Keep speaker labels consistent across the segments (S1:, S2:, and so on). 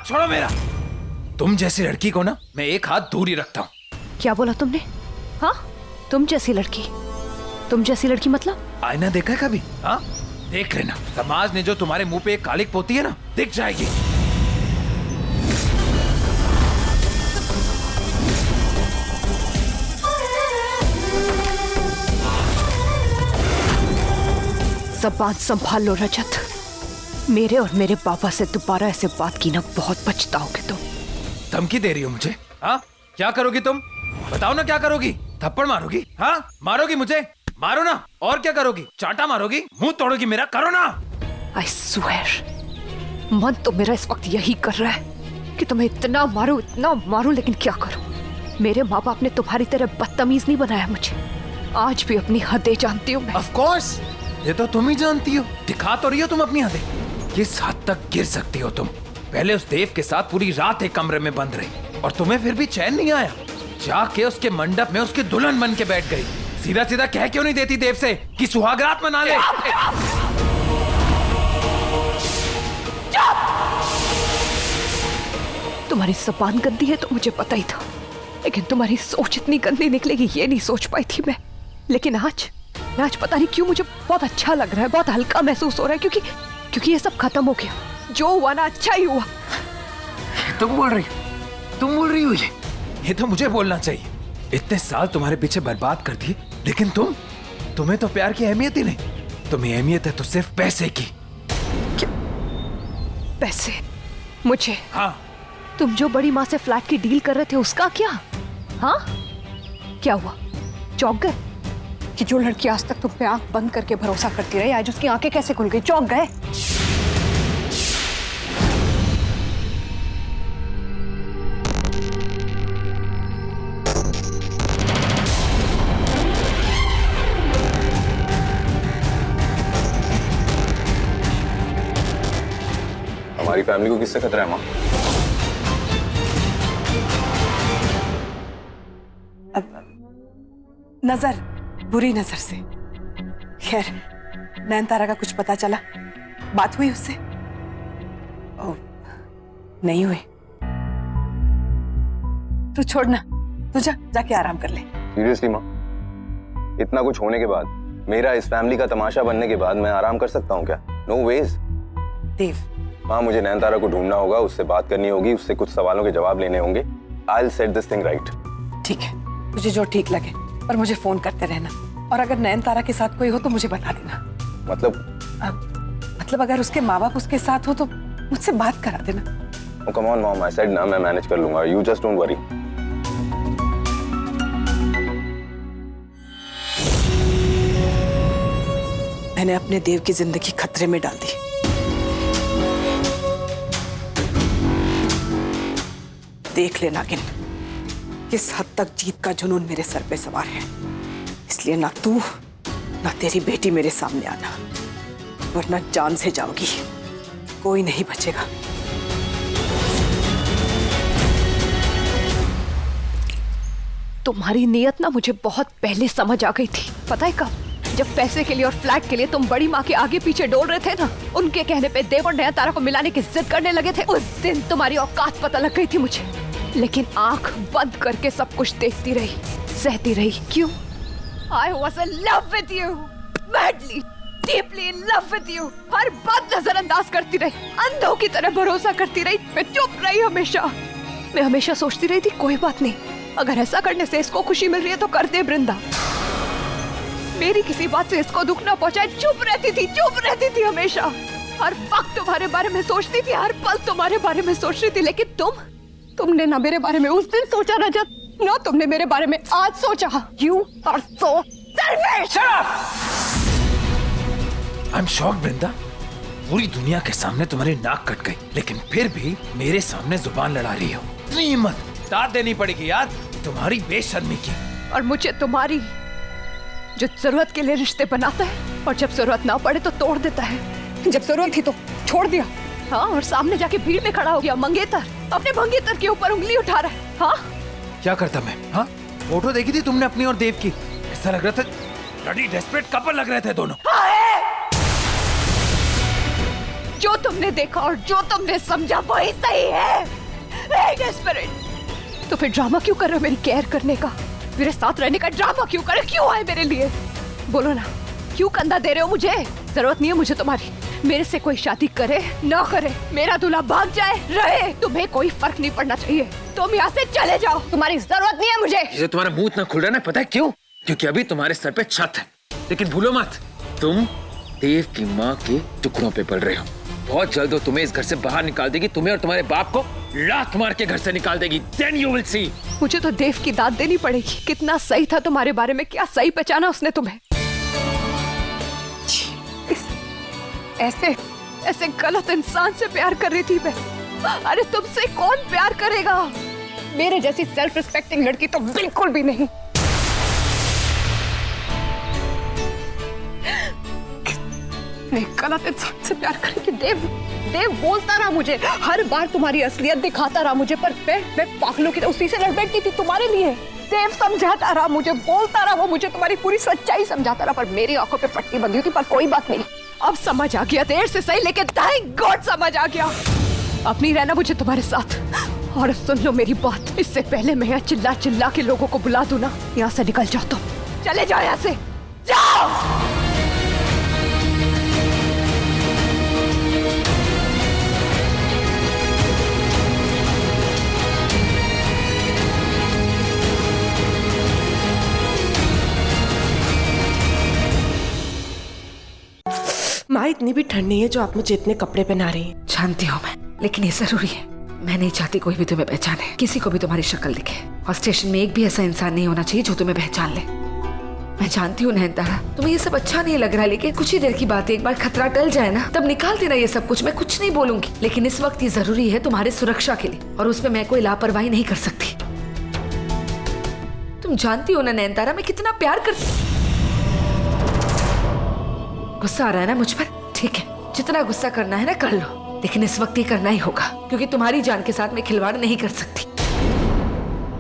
S1: छोड़ो मेरा। तुम जैसी लड़की को ना मैं एक हाथ दूर ही रखता हूँ।
S2: क्या बोला तुमने? हाँ, तुम जैसी लड़की? तुम जैसी लड़की मतलब?
S1: आईना देखा है कभी? हाँ, देख लेना। समाज ने जो तुम्हारे मुंह पे एक कालिक पोती है ना, दिख जाएगी।
S2: ज़बान संभाल लो रजत। मेरे और मेरे पापा से दोबारा ऐसे बात की ना, बहुत पछताओगे तुम।
S1: धमकी दे रही हो मुझे? हाँ, क्या करोगी तुम? बताओ ना, क्या करोगी? थप्पड़ मारोगी? हाँ, मारोगी मुझे? मारो ना। और क्या करोगी? चांटा मारोगी? मुंह तोड़ोगी मेरा? करो ना।
S2: I swear, मन तो मेरा इस वक्त यही कर रहा है कि तुम्हें इतना मारूं, लेकिन क्या करूं? मेरे माँ बाप ने तुम्हारी तरह बदतमीज नहीं बनाया मुझे। आज भी अपनी हदें जानती हूँ मैं।
S1: Of course, ये तो तुम ही जानती हो। दिखा तो रही हो तुम अपनी हदें। किस हद तक गिर सकती हो तुम? पहले उस देव के साथ पूरी रात एक कमरे में बंद रही और तुम्हें फिर भी चैन नहीं आया। जाके उसके मंडप में उसकी दुल्हन बन के बैठ गई। सीधा सीधा कह क्यों नहीं देती देव से कि सुहागरात मना ले?
S2: तुम्हारी ज़बान गंदी है तो मुझे पता ही था, लेकिन तुम्हारी सोच इतनी गंदी निकलेगी ये नहीं सोच पाई थी मैं। लेकिन आज पता नहीं क्यों मुझे बहुत अच्छा लग रहा है, बहुत हल्का महसूस हो रहा है, क्योंकि ये सब खत्म हो गया। जो हुआ ना अच्छा ही हुआ।
S1: तुम बोल रही हो ये तो मुझे बोलना चाहिए। इतने साल तुम्हारे पीछे बर्बाद कर दिए, लेकिन तुम्हें तो प्यार की अहमियत ही नहीं। तुम्हें अहमियत है तो सिर्फ पैसे की।
S2: क्या? पैसे? मुझे?
S1: हाँ।
S2: तुम जो बड़ी माँ से फ्लैट की डील कर रहे थे उसका क्या? हाँ, क्या हुआ? चौंक गए कि जो लड़की आज तक तुम पे आंख बंद करके भरोसा करती रही, आज उसकी आंखें कैसे खुल गई? चौंक गए?
S3: हमारी फैमिली को किससे खतरा है माँ?
S4: नजर, बुरी नजर से। खैर, नयनतारा का कुछ पता चला? बात हुई उससे? ओह, नहीं हुई तो छोड़ना, तू जाके आराम कर ले।
S3: सीरियसली माँ, इतना कुछ होने के बाद, मेरा इस फैमिली का तमाशा बनने के बाद मैं आराम कर सकता हूँ क्या? No veg.
S4: देव,
S3: माँ, मुझे नयनतारा को ढूंढना होगा, उससे बात करनी होगी, उससे कुछ सवालों के जवाब लेने होंगे। I'll set this thing right।
S4: ठीक है, तुझे जो ठीक लगे, पर मुझे फोन करते रहना। और अगर नयनतारा के साथ कोई हो तो मुझे बता देना। मतलब अगर उसके माँ बाप उसके साथ हो तो मुझसे बात करा देना।
S3: Come on mom, I said ना मैं मैनेज कर लूंगा। You just don't worry.
S4: मैंने अपने देव की जिंदगी खतरे में डाल दी। देख ले नागिन, किस हद तक जीत का जुनून मेरे सर पे सवार है। इसलिए ना तू ना तेरी बेटी मेरे सामने आना, वरना जान से जाओगी। कोई नहीं बचेगा।
S2: तुम्हारी नीयत ना मुझे बहुत पहले समझ आ गई थी। पता है कब? जब पैसे के लिए और फ्लैट के लिए तुम बड़ी माँ के आगे पीछे डोल रहे थे ना, उनके कहने पे देव और नयनतारा को मिलाने की जिद करने लगे थे। उस दिन तुम्हारी औकात पता लग गई थी मुझे, लेकिन आंख बंद करके सब कुछ देखती रही, सहती रही। क्यों? I was in love with you, madly, deeply in love with you। हर बात नजरअंदाज करती रही, अंधों की तरह भरोसा करती रही। मैं चुप रही हमेशा। मैं हमेशा सोचती रही थी कोई बात नहीं, अगर ऐसा करने से इसको खुशी मिल रही है तो कर दे वृंदा। मेरी किसी बात से इसको दुख ना पहुंचाए, चुप रहती थी हमेशा। हर वक्त तुम्हारे बारे में सोचती थी, हर पल तुम्हारे बारे में सोचती थी। लेकिन तुमने ना मेरे बारे में उस दिन सोचा रजत, ना तुमने मेरे बारे में आज सोचा। You are so selfish।
S1: I'm shocked वृंदा। पूरी दुनिया के सामने तुम्हारी नाक कट गई, लेकिन फिर भी मेरे सामने जुबान लड़ा रही हो। इतनी हिम्मत दाद देनी पड़ेगी यार तुम्हारी बेशर्मी की।
S2: और मुझे तुम्हारी, जो जरूरत के लिए रिश्ते बनाता है और जब जरूरत ना पड़े तो तोड़ देता है। जब जरूरत थी तो छोड़ दिया, हाँ, और सामने जाके भीड़ में खड़ा हो गया मंगेतर, अपने मंगेतर के ऊपर उंगली उठा रहा है। हाँ,
S1: क्या करता मैं? हाँ, फोटो देखी थी तुमने अपनी और देव की? ऐसा लग रहा था ब्लडी डेस्परेट कपल लग रहे थे दोनों।
S2: जो तुमने देखा और जो तुमने समझा वही सही है। Desperate। तो फिर ड्रामा क्यों कर रहे हो मेरी केयर करने का? मेरे साथ रहने का ड्रामा क्यों कर रहे हो? क्यों आए मेरे लिए? बोलो ना, क्यों कंधा दे रहे हो मुझे? जरूरत नहीं है मुझे तुम्हारी। मेरे से कोई शादी करे ना करे, मेरा दूल्हा भाग जाए रहे, तुम्हें कोई फर्क नहीं पड़ना चाहिए। तुम यहाँ से चले जाओ, तुम्हारी जरूरत नहीं है मुझे।
S1: ये तुम्हारा मुंह इतना खुल रहा है ना, पता है क्यों? क्योंकि अभी तुम्हारे सर पे छत है, लेकिन भूलो मत, तुम देव की माँ के टुकड़ों पे पल रहे हो। बहुत जल्द वो तुम्हें इस घर से बाहर निकाल देगी, तुम्हें और तुम्हारे बाप को लात मार के घर से निकाल देगी। Then you will see।
S2: मुझे तो देव की दाद देनी पड़ेगी। कितना सही था तुम्हारे बारे में, क्या सही पहचाना उसने तुम्हें। ऐसे गलत इंसान से प्यार कर रही थी मैं। अरे तुमसे कौन प्यार करेगा? मेरे जैसी सेल्फ रिस्पेक्टिंग लड़की तो बिल्कुल भी नहीं। गलत इंसान से प्यार करके देव बोलता रहा मुझे, हर बार तुम्हारी असलियत दिखाता रहा मुझे, पर मैं पागलों की उसी से लड़ बैठती थी तुम्हारे लिए। देव समझाता रहा मुझे, बोलता रहा वो मुझे, तुम्हारी पूरी सच्चाई समझाता रहा, पर मेरी आंखों पे पट्टी बंधी थी। पर कोई बात नहीं, अब समझ आ गया, देर से सही लेकिन थैंक गॉड समझ आ गया। अब नहीं रहना मुझे तुम्हारे साथ। और सुन लो मेरी बात, इससे पहले मैं यहाँ चिल्ला चिल्ला के लोगों को बुला दूं ना, यहाँ से निकल जाओ तुम, चले जाओ यहाँ से, जाओ।
S5: माँ इतनी भी ठंड नहीं है जो आप मुझे इतने कपड़े पहना रही हैं।
S6: जानती हूँ मैं, लेकिन ये जरूरी है। मैं नहीं चाहती कोई भी तुम्हें पहचाने, किसी को भी तुम्हारी शक्ल दिखे, और स्टेशन में एक भी ऐसा इंसान नहीं होना चाहिए जो तुम्हें पहचान ले। मैं जानती हूँ नयनतारा, तुम्हें ये सब अच्छा नहीं लग रहा, लेकिन कुछ ही देर की बात है, एक बार खतरा टल जाए ना, तब निकाल देना ये सब कुछ। मैं कुछ नहीं बोलूंगी, लेकिन इस वक्त ये जरूरी है तुम्हारी सुरक्षा के लिए, और उसमें मैं कोई लापरवाही नहीं कर सकती। तुम जानती हो ना नयनतारा, मैं कितना प्यार करती। गुस्सा आ रहा है ना मुझ पर? ठीक है, जितना गुस्सा करना है ना कर लो, लेकिन इस वक्त ये करना ही होगा, क्योंकि तुम्हारी जान के साथ मैं खिलवाड़ नहीं कर सकती।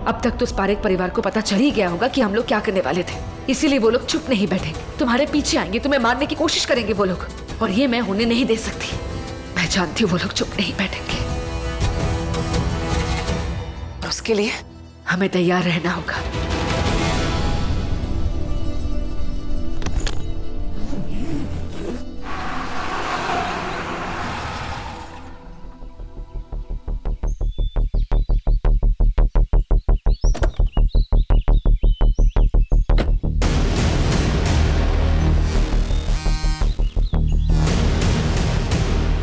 S6: अब तक तो उस पारेख परिवार को पता चल ही गया होगा कि हम लोग क्या करने वाले थे, इसीलिए वो लोग चुप नहीं बैठेंगे, तुम्हारे पीछे आएंगे, तुम्हें मारने की कोशिश करेंगे वो लोग, और ये मैं होने नहीं दे सकती। मैं जानती हूँ वो लोग चुप नहीं बैठेंगे।
S4: उसके लिए
S6: हमें तैयार रहना होगा।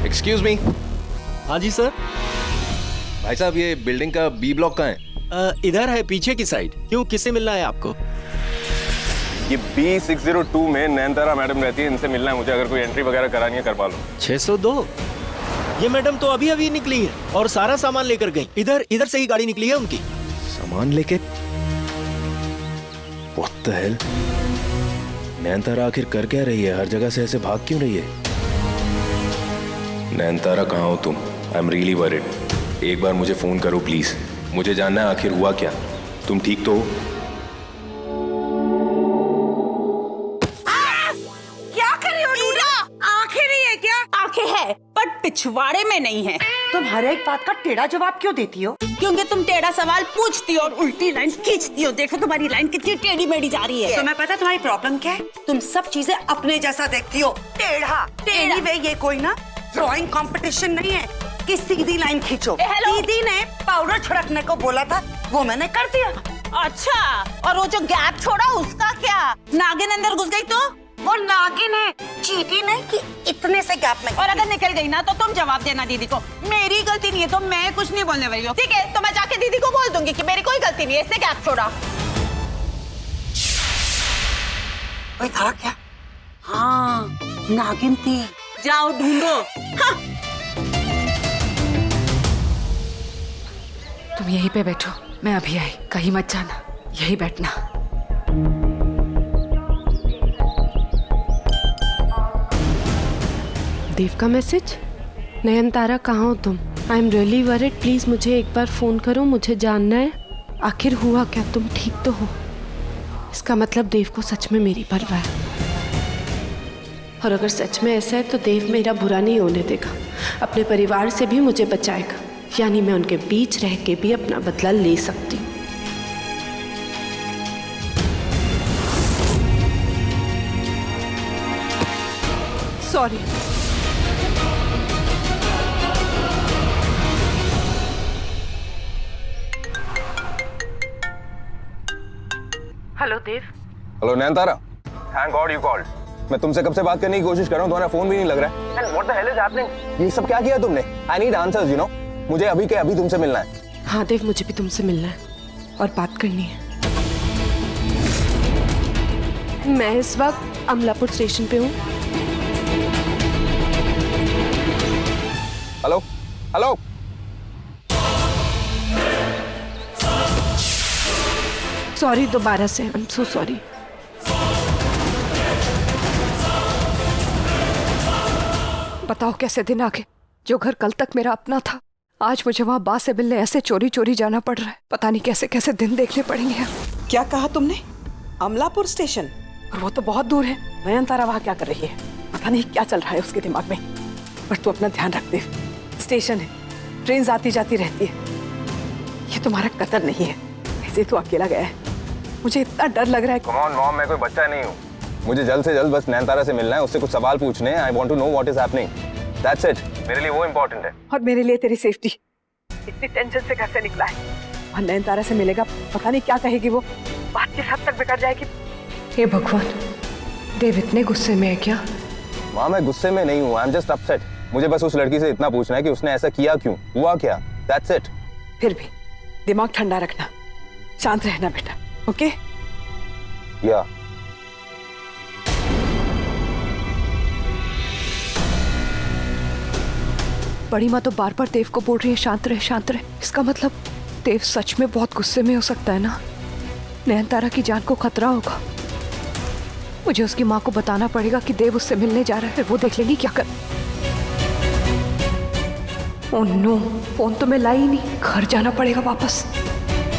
S3: Excuse me.
S7: हाँ जी सर।
S3: भाई साहब, ये बिल्डिंग का बी ब्लॉक कहाँ है?
S7: इधर है, पीछे की साइड। क्यों, किससे मिलना है आपको?
S3: ये B602 में नयनतारा मैडम रहती है, इनसे मिलना है मुझे। अगर कोई एंट्री वगैरह करानी है करवा लो।
S7: 602? ये मैडम तो अभी अभी निकली है और सारा सामान लेकर गई। इधर से ही गाड़ी निकली है उनकी।
S3: सामान लेके? What the hell? नयनतारा आखिर कर क्या रही है? हर जगह से ऐसे भाग क्यों रही है? नयनतारा, कहाँ हो तुम? I am really worried. एक बार मुझे फोन करो प्लीज, मुझे जानना है आखिर हुआ क्या। तुम ठीक तो हो?
S8: क्या कर रही हो नीरा? आंखें नहीं है क्या? आंखें है पर पिछवाड़े में नहीं है।
S9: तुम हर एक बात का टेढ़ा जवाब क्यों देती हो?
S8: क्योंकि तुम टेढ़ा सवाल पूछती हो और उल्टी लाइन खींचती हो। देखो तुम्हारी लाइन कितनी टेढ़ी मेढ़ी जा रही है।
S9: तुम्हें पता तुम्हारी प्रॉब्लम क्या है? तुम सब चीजें अपने जैसा देखती हो, टेढ़ा। एनीवे, ये कोई ना ड्राइंग कंपटीशन नहीं है कि सीधी लाइन खींचो। दीदी ने पाउडर छिड़कने को बोला था, वो मैंने कर दिया।
S8: अच्छा, और वो जो गैप छोड़ा उसका क्या? नागिन अंदर घुस गई तो?
S9: वो नागिन है, चीटी नहीं कि इतने से गैप में।
S8: और अगर निकल गई ना तो तुम जवाब देना दीदी को। मेरी गलती नहीं है तो मैं कुछ नहीं बोलने वाली हूँ, ठीक है? तो मैं जाके दीदी को बोल दूंगी कि मेरी कोई गलती नहीं है, इसने गैप छोड़ा।
S9: कोई था क्या? हाँ, नागिन थी।
S8: जाओ ढूंढो। हाँ।
S6: तुम यहीं पे बैठो, मैं अभी आई, कहीं मत जाना, यहीं बैठना।
S5: देव का मैसेज? नयनतारा, कहाँ हो तुम? I am really worried, please मुझे एक बार फोन करो, मुझे जानना है आखिर हुआ क्या, तुम ठीक तो हो? इसका मतलब देव को सच में मेरी परवाह है। और अगर सच में ऐसा है तो देव मेरा बुरा नहीं होने देगा, अपने परिवार से भी मुझे बचाएगा। यानी मैं उनके बीच रह के भी अपना बदला ले सकती हूँ।
S4: Sorry.
S5: Hello Dev.
S3: Hello Nayantara, thank God you called. मैं तुमसे कब से बात करने की कोशिश कर रहा हूँ, तुम्हारा फोन भी नहीं लग रहा है। And what the hell is happening? ये सब क्या किया तुमने? I need answers, you know. मुझे अभी के अभी तुमसे मिलना है।
S5: हाँ देव, मुझे भी तुमसे मिलना है और बात करनी है। मैं इस वक्त अमलापुर स्टेशन पे हूँ।
S3: Hello hello.
S5: सॉरी दोबारा से, आई एम सो सॉरी।
S2: बताओ कैसे दिन आ गए? जो घर कल तक मेरा अपना था, आज मुझे वहां बा से मिलने ऐसे चोरी चोरी जाना पड़ रहा है। पता नहीं कैसे कैसे दिन देखने पड़ेंगे।
S4: क्या कहा तुमने? अमलापुर स्टेशन? और वो तो बहुत दूर है। नयनतारा वहाँ क्या कर रही है? पता नहीं क्या चल रहा है उसके दिमाग में। पर तू अपना ध्यान रख दे। स्टेशन है, ट्रेन आती जाती रहती है। ये तुम्हारा कतर नहीं है, ऐसे तू अकेला गया है। मुझे इतना डर लग रहा है।
S3: कम ऑन मॉम, मैं कोई बच्चा नहीं हूँ। मुझे जल्द से जल्द बस नयनतारा से मिलना है, उससे कुछ सवाल पूछने हैं। I want to know what is happening, that's it. मेरे लिए वो इम्पोर्टेंट है।
S4: और मेरे लिए तेरी सेफ्टी। इतनी टेंशन से घर से निकला है और नयनतारा से मिलेगा, पता नहीं क्या कहेगी वो। बात किस हद तक बिगड़ जाएगी।
S2: हे भगवान, देव इतने गुस्से में है क्या?
S3: माँ मैं गुस्से में नहीं हूँ, आई एम जस्ट अपसेट। मुझे बस उस लड़की से इतना पूछना है कि उसने ऐसा किया क्यों, हुआ क्या, दैट्स इट।
S4: फिर भी दिमाग ठंडा रखना, शांत रहना बेटा, ओके?
S3: या
S2: बड़ी माँ तो बार बार देव को बोल रही है शांत रहे शांत रहे। इसका मतलब देव सच में बहुत गुस्से में हो सकता है ना। नयनतारा की जान को खतरा होगा। मुझे उसकी माँ को बताना पड़ेगा कि देव उससे मिलने जा रहा है, फिर वो देख लेगी क्या कर। ओह नो, फोन तो मैं लाई ही नहीं, घर जाना पड़ेगा वापस।